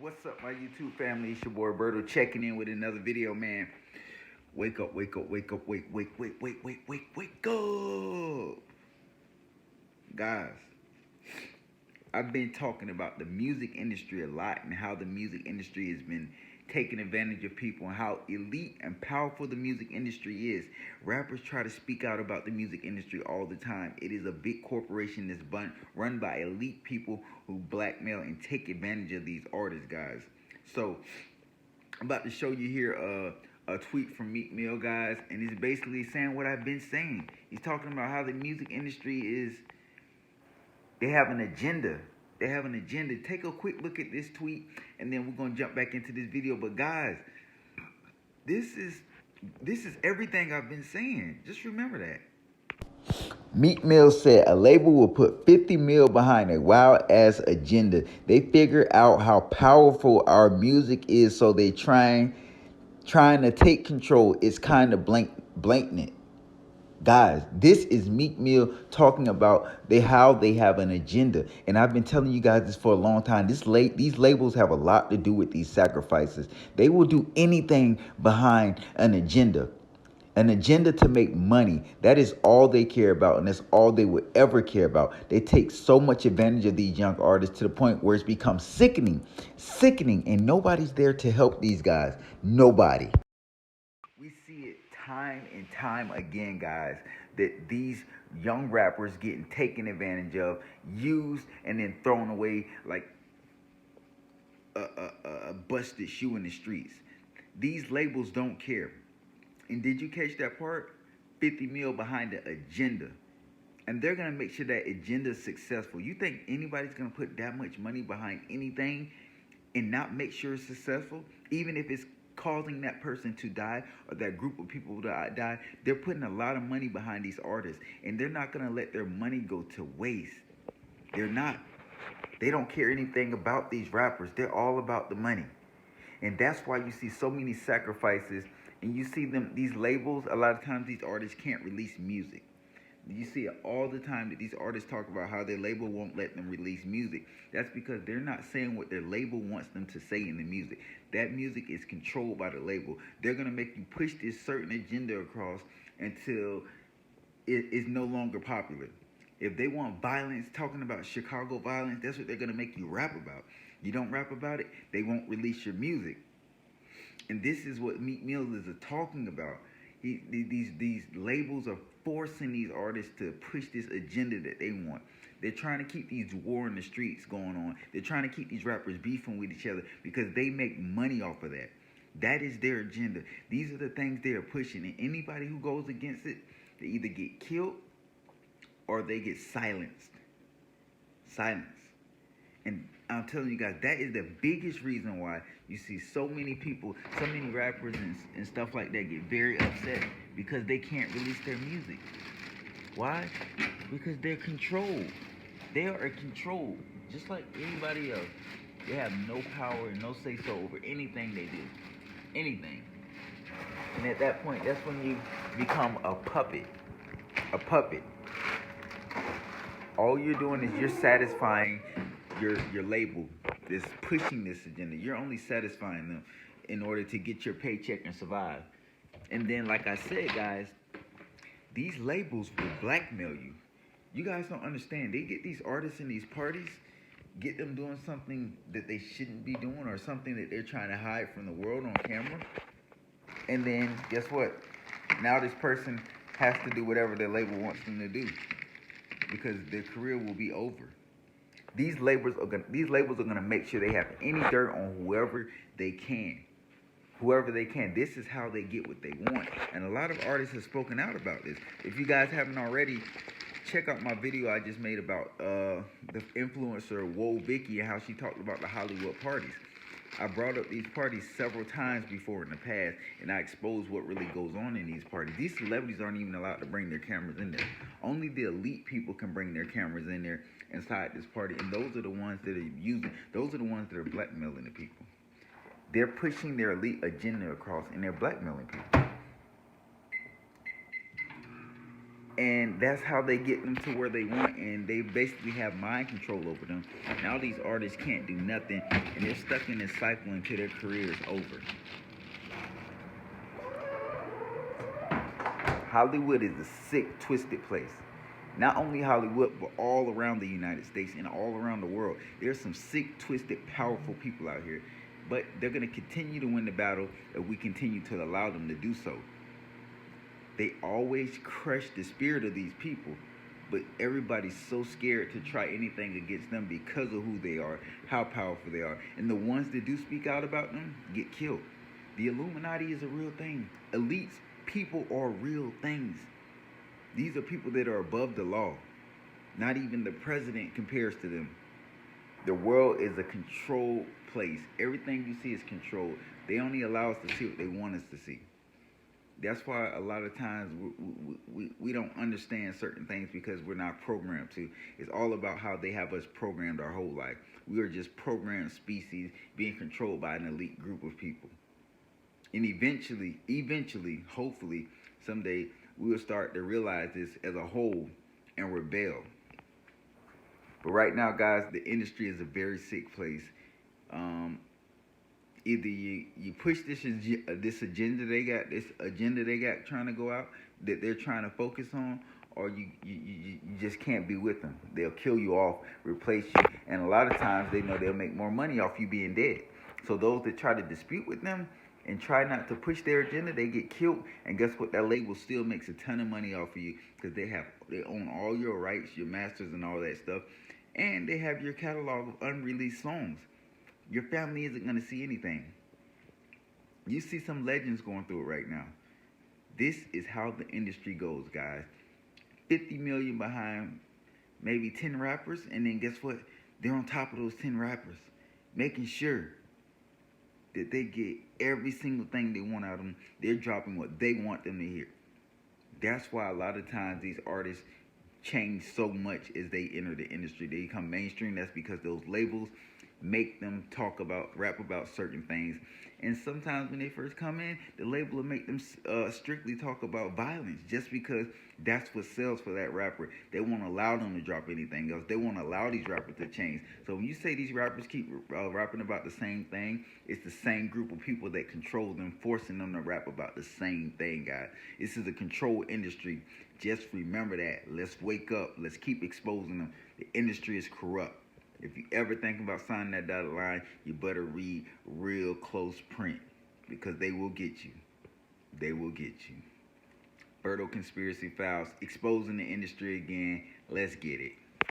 What's up, my YouTube family? It's your boy Berto checking in with another video, man. Wake up, wake up, wake up, wake up. Guys, I've been talking about the music industry a lot and how the music industry has been taking advantage of people and how elite and powerful the music industry is. Rappers try to speak out about the music industry all the time. It is a big corporation that's run by elite people who blackmail and take advantage of these artists, guys. So, I'm about to show you here a tweet from Meek Mill, guys, and he's basically saying what I've been saying. He's talking about how the music industry is, they have an agenda. They have an agenda. Take a quick look at this tweet, and then we're gonna jump back into this video. But guys, this is everything I've been saying. Just remember that. Meek Mill said a label will put 50 mil behind a wild ass agenda. They figure out how powerful our music is, so they trying to take control. It's kind of blatant. Guys, this is Meek Mill talking about how they have an agenda. And I've been telling you guys this for a long time. These labels have a lot to do with these sacrifices. They will do anything behind an agenda. An agenda to make money. That is all they care about, and that's all they would ever care about. They take so much advantage of these young artists to the point where it's become sickening. Sickening, and nobody's there to help these guys. Nobody. We see it time and time again, guys, that these young rappers getting taken advantage of, used, and then thrown away like a busted shoe in the streets. These labels don't care. And did you catch that part? 50 mil behind the agenda. And they're going to make sure that agenda is successful. You think anybody's going to put that much money behind anything and not make sure it's successful? Even if it's causing that person to die or that group of people to die, they're putting a lot of money behind these artists, and they're not going to let their money go to waste. They're not. They don't care anything about these rappers. They're all about the money. And that's why you see so many sacrifices, and you see these labels, a lot of times these artists can't release music. You see it all the time that these artists talk about how their label won't let them release music. That's because they're not saying what their label wants them to say in the music. That music is controlled by the label. They're going to make you push this certain agenda across until it is no longer popular. If they want violence, talking about Chicago violence, that's what they're going to make you rap about. You don't rap about it, they won't release your music. And this is what Meek Mill is talking about. These labels are forcing these artists to push this agenda that they want. They're trying to keep these war in the streets going on. They're trying to keep these rappers beefing with each other because they make money off of that. That is their agenda. These are the things they are pushing. And anybody who goes against it, they either get killed or they get silenced. Silence. And I'm telling you guys, that is the biggest reason why you see so many people, so many rappers and stuff like that get very upset because they can't release their music. Why? Because they're controlled. They are controlled, just like anybody else. They have no power and no say-so over anything they do. Anything. And at that point, that's when you become a puppet. A puppet. All you're doing is you're satisfying your label that's pushing this agenda. You're only satisfying them in order to get your paycheck and survive. And then, like I said, guys, these labels will blackmail you. You guys don't understand. They get these artists in these parties, get them doing something that they shouldn't be doing or something that they're trying to hide from the world on camera. And then, guess what? Now this person has to do whatever their label wants them to do because their career will be over. These labels are gonna make sure they have any dirt on whoever they can. Whoever they can. This is how they get what they want. And a lot of artists have spoken out about this. If you guys haven't already, check out my video I just made about the influencer Whoa Vicky and how she talked about the Hollywood parties. I brought up these parties several times before in the past, and I exposed what really goes on in these parties. These celebrities aren't even allowed to bring their cameras in there. Only the elite people can bring their cameras in there inside this party, and those are the ones that are those are the ones that are blackmailing the people. They're pushing their elite agenda across, and they're blackmailing people. And that's how they get them to where they want, and they basically have mind control over them. Now these artists can't do nothing, and they're stuck in this cycle until their career is over. Hollywood is a sick, twisted place. Not only Hollywood, but all around the United States and all around the world. There's some sick, twisted, powerful people out here. But they're going to continue to win the battle if we continue to allow them to do so. They always crush the spirit of these people, but everybody's so scared to try anything against them because of who they are, how powerful they are. And the ones that do speak out about them get killed. The Illuminati is a real thing. Elites, people are real things. These are people that are above the law. Not even the president compares to them. The world is a controlled place. Everything you see is controlled. They only allow us to see what they want us to see. That's why a lot of times we don't understand certain things because we're not programmed to. It's all about how they have us programmed our whole life. We are just programmed species being controlled by an elite group of people. And eventually, hopefully, someday, we will start to realize this as a whole and rebel. But right now, guys, the industry is a very sick place. Either you push this agenda they got trying to go out, that they're trying to focus on, or you just can't be with them. They'll kill you off, replace you, and a lot of times they know they'll make more money off you being dead. So those that try to dispute with them and try not to push their agenda, they get killed. And guess what? That label still makes a ton of money off of you because they own all your rights, your masters, and all that stuff, and they have your catalog of unreleased songs. Your family isn't going to see anything. You see some legends going through it right now. This is how the industry goes, guys. 50 million behind maybe 10 rappers, and then guess what? They're on top of those 10 rappers, making sure that they get every single thing they want out of them. They're dropping what they want them to hear. That's why a lot of times these artists change so much as they enter the industry. They become mainstream. That's because those labels make them rap about certain things. And sometimes when they first come in, the label will make them strictly talk about violence just because that's what sells for that rapper. They won't allow them to drop anything else. They won't allow these rappers to change. So when you say these rappers keep rapping about the same thing, it's the same group of people that control them, forcing them to rap about the same thing, guys. This is a controlled industry. Just remember that. Let's wake up. Let's keep exposing them. The industry is corrupt. If you ever think about signing that dotted line, you better read real close print because they will get you. They will get you. Berto Conspiracy Files, exposing the industry again. Let's get it.